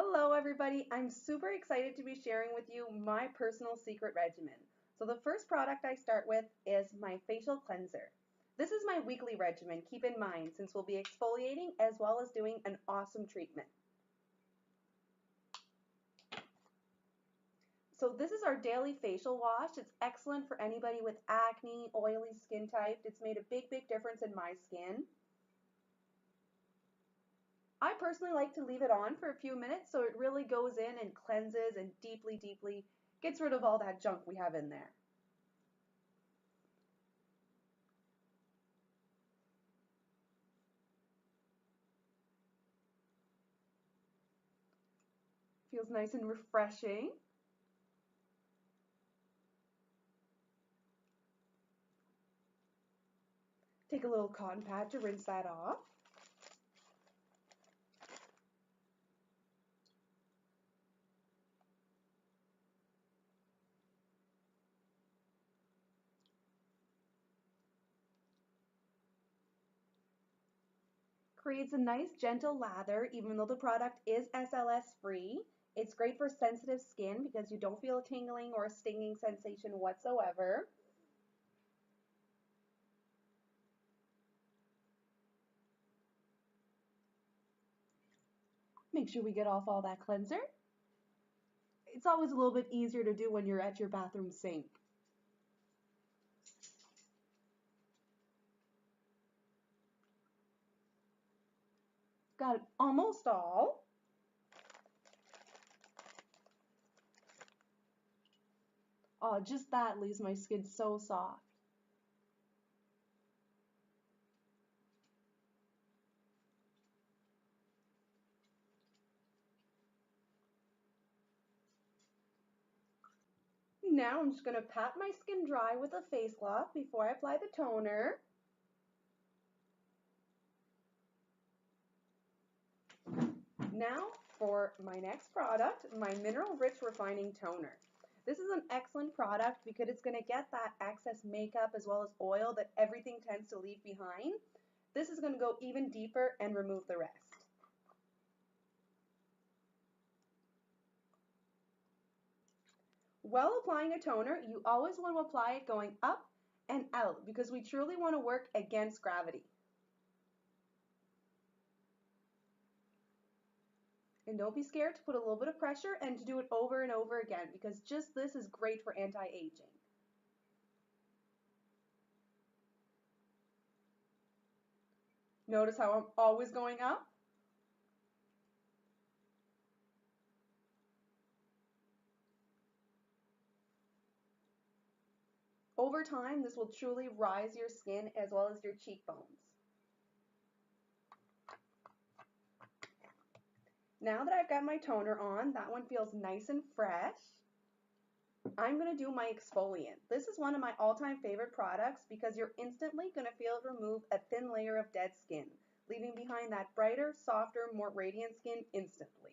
Hello everybody, I'm super excited to be sharing with you my personal secret regimen. So the first product I start with is my facial cleanser. This is my weekly regimen, keep in mind, since we'll be exfoliating as well as doing an awesome treatment. So this is our daily facial wash. It's excellent for anybody with acne, oily skin type. It's made a big difference in my skin. I personally like to leave it on for a few minutes so it really goes in and cleanses and deeply gets rid of all that junk we have in there. Feels nice and refreshing. Take a little cotton pad to rinse that off. Creates a nice gentle lather even though the product is SLS free. It's great for sensitive skin because you don't feel a tingling or a stinging sensation whatsoever. Make sure we get off all that cleanser. It's always a little bit easier to do when you're at your bathroom sink. Got it almost all. Oh, just that leaves my skin so soft. Now I'm just going to pat my skin dry with a face cloth before I apply the toner. Now for my next product, my Mineral Rich Refining Toner. This is an excellent product because it's going to get that excess makeup as well as oil that everything tends to leave behind. This is going to go even deeper and remove the rest. While applying a toner, you always want to apply it going up and out because we truly want to work against gravity. And don't be scared to put a little bit of pressure and to do it over and over again because just this is great for anti-aging. Notice how I'm always going up? Over time, this will truly rise your skin as well as your cheekbones. Now that I've got my toner on, that one feels nice and fresh. I'm going to do my exfoliant. This is one of my all-time favorite products because you're instantly going to feel it remove a thin layer of dead skin, leaving behind that brighter, softer, more radiant skin instantly.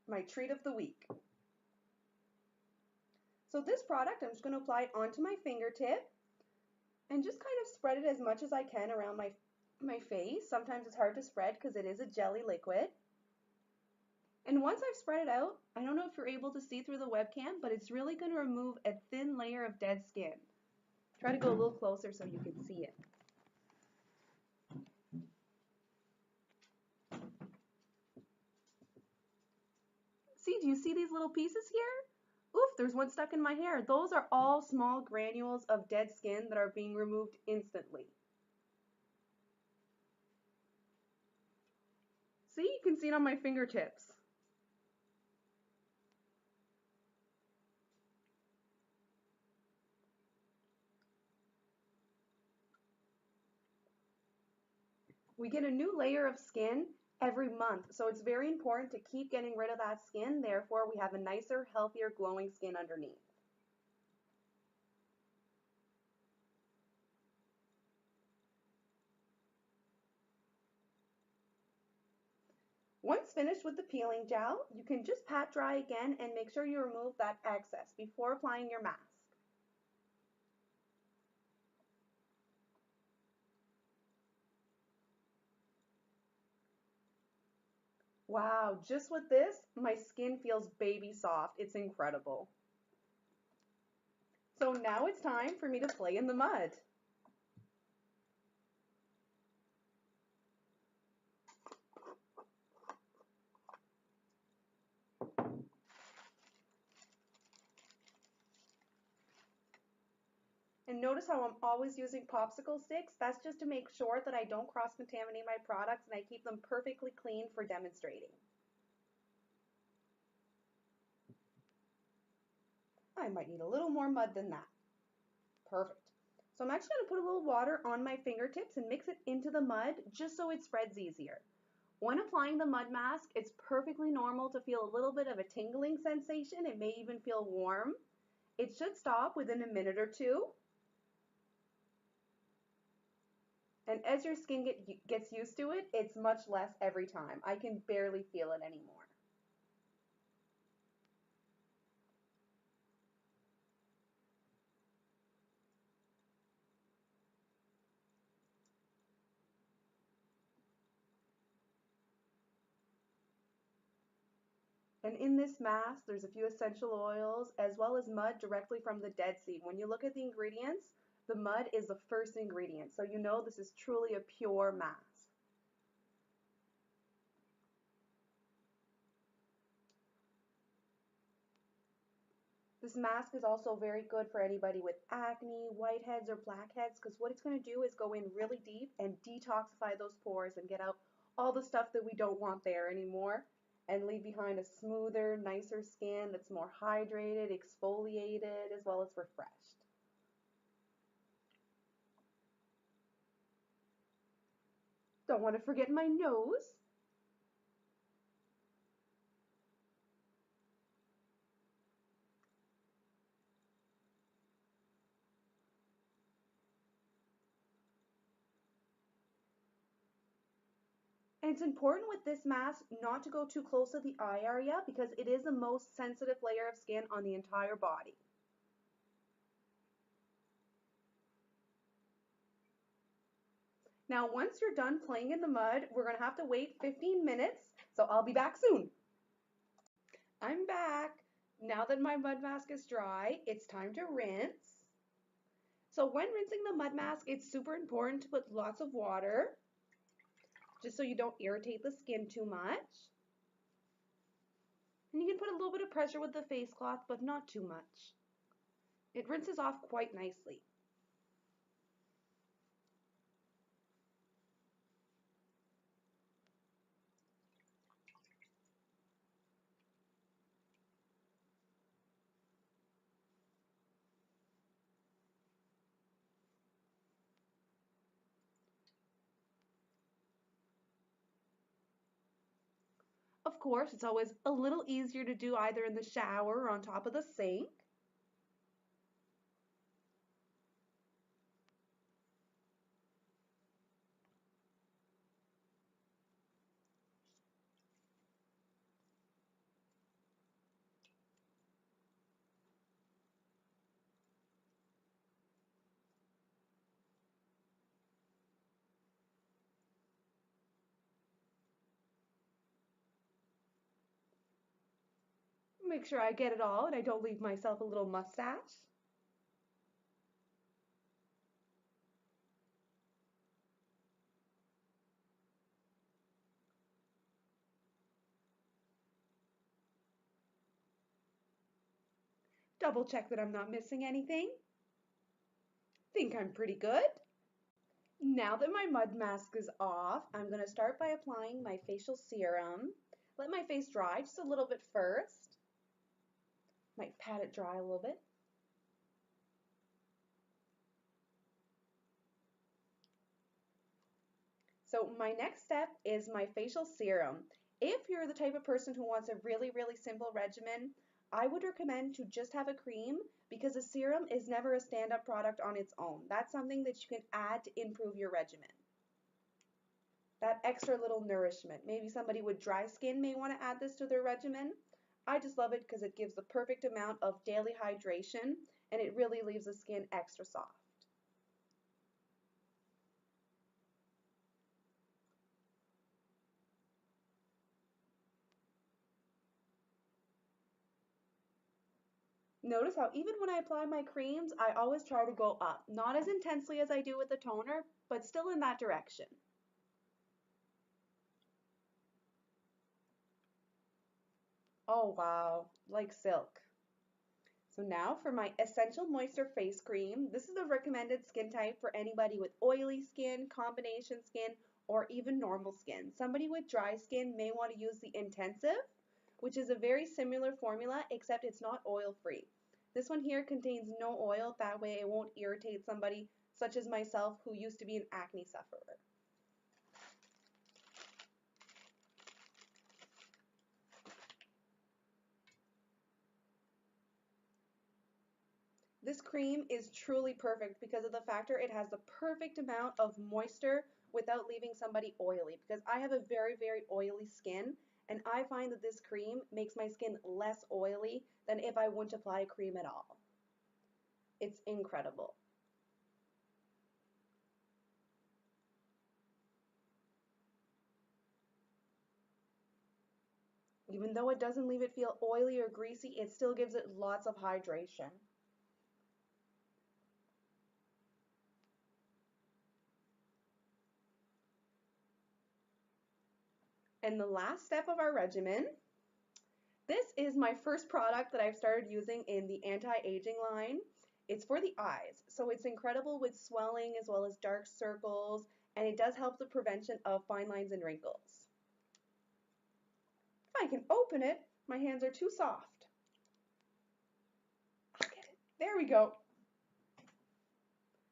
My treat of the week. So this product, I'm just going to apply it onto my fingertip and just kind of spread it as much as I can around my face. Sometimes it's hard to spread because it is a jelly liquid. And once I've spread it out, I don't know if you're able to see through the webcam, but it's really going to remove a thin layer of dead skin. Try to go a little closer so you can see it. See, do you see these little pieces here? Oof, there's one stuck in my hair. Those are all small granules of dead skin that are being removed instantly. See, you can see it on my fingertips. We get a new layer of skin every month, so it's very important to keep getting rid of that skin. Therefore, we have a nicer, healthier, glowing skin underneath. Once finished with the peeling gel, you can just pat dry again and make sure you remove that excess before applying your mask. Wow, just with this, my skin feels baby soft. It's incredible. So now it's time for me to play in the mud. And notice how I'm always using popsicle sticks? That's just to make sure that I don't cross-contaminate my products and I keep them perfectly clean for demonstrating. I might need a little more mud than that. Perfect. So I'm actually going to put a little water on my fingertips and mix it into the mud just so it spreads easier. When applying the mud mask, it's perfectly normal to feel a little bit of a tingling sensation. It may even feel warm. It should stop within a minute or two. And as your skin gets used to it, it's much less every time. I can barely feel it anymore. And in this mask, there's a few essential oils as well as mud directly from the Dead Sea. When you look at the ingredients, the mud is the first ingredient. So you know this is truly a pure mask. This mask is also very good for anybody with acne, whiteheads, or blackheads because what it's going to do is go in really deep and detoxify those pores and get out all the stuff that we don't want there anymore and leave behind a smoother, nicer skin that's more hydrated, exfoliated, as well as refreshed. Don't want to forget my nose. And it's important with this mask not to go too close to the eye area because it is the most sensitive layer of skin on the entire body. Now, once you're done playing in the mud, we're going to have to wait 15 minutes, so I'll be back soon. I'm back. Now that my mud mask is dry, it's time to rinse. So when rinsing the mud mask, it's super important to put lots of water, just so you don't irritate the skin too much. And you can put a little bit of pressure with the face cloth, but not too much. It rinses off quite nicely. Of course, it's always a little easier to do either in the shower or on top of the sink. Make sure I get it all and I don't leave myself a little mustache. Double check that I'm not missing anything. Think I'm pretty good. Now that my mud mask is off, I'm going to start by applying my facial serum. Let my face dry just a little bit first. Might pat it dry a little bit. So my next step is my facial serum. If you're the type of person who wants a really, really simple regimen, I would recommend to just have a cream because a serum is never a stand-up product on its own. That's something that you can add to improve your regimen. That extra little nourishment. Maybe somebody with dry skin may want to add this to their regimen. I just love it because it gives the perfect amount of daily hydration and it really leaves the skin extra soft. Notice how even when I apply my creams, I always try to go up. Not as intensely as I do with the toner, but still in that direction. Oh wow, like silk. So now for my Essential Moisture Face Cream. This is the recommended skin type for anybody with oily skin, combination skin, or even normal skin. Somebody with dry skin may want to use the Intensive, which is a very similar formula except it's not oil free. This one here contains no oil, that way it won't irritate somebody such as myself who used to be an acne sufferer. This cream is truly perfect because of the factor it has the perfect amount of moisture without leaving somebody oily, because I have a very, very oily skin, and I find that this cream makes my skin less oily than if I wouldn't apply a cream at all. It's incredible. Even though it doesn't leave it feel oily or greasy, it still gives it lots of hydration. And the last step of our regimen, this is my first product that I've started using in the anti-aging line. It's for the eyes, so it's incredible with swelling as well as dark circles, and it does help the prevention of fine lines and wrinkles. If I can open it, my hands are too soft. I'll get it. There we go.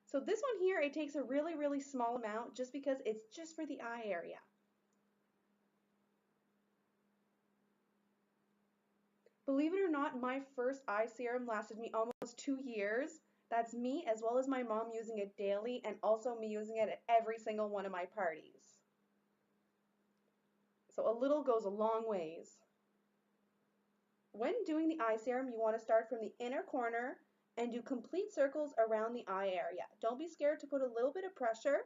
So this one here, it takes a really, really small amount just because it's just for the eye area. Believe it or not, my first eye serum lasted me almost 2 years. That's me as well as my mom using it daily and also me using it at every single one of my parties. So a little goes a long ways. When doing the eye serum, you want to start from the inner corner and do complete circles around the eye area. Don't be scared to put a little bit of pressure.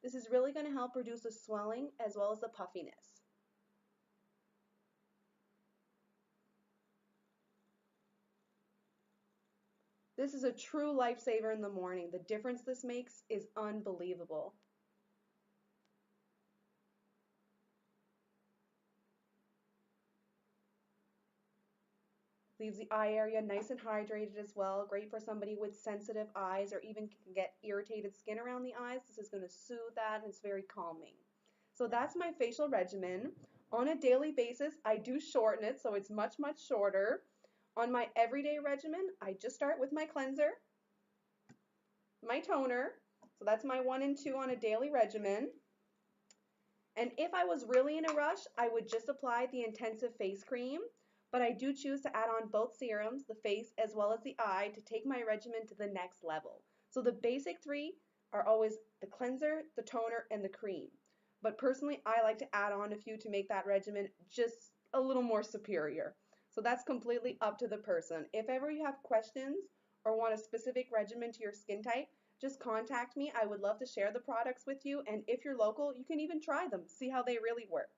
This is really going to help reduce the swelling as well as the puffiness. This is a true lifesaver in the morning. The difference this makes is unbelievable. Leaves the eye area nice and hydrated as well. Great for somebody with sensitive eyes or even can get irritated skin around the eyes. This is going to soothe that and it's very calming. So that's my facial regimen. On a daily basis, I do shorten it so it's much, much shorter. On my everyday regimen, I just start with my cleanser, my toner. So that's my 1 and 2 on a daily regimen. And if I was really in a rush, I would just apply the intensive face cream, but I do choose to add on both serums, the face as well as the eye, to take my regimen to the next level. So the basic three are always the cleanser, the toner, and the cream. But personally, I like to add on a few to make that regimen just a little more superior. So that's completely up to the person. If ever you have questions or want a specific regimen to your skin type, just contact me. I would love to share the products with you, and if you're local, you can even try them, see how they really work.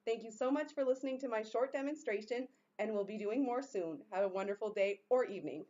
Thank you so much for listening to my short demonstration, and we'll be doing more soon. Have a wonderful day or evening.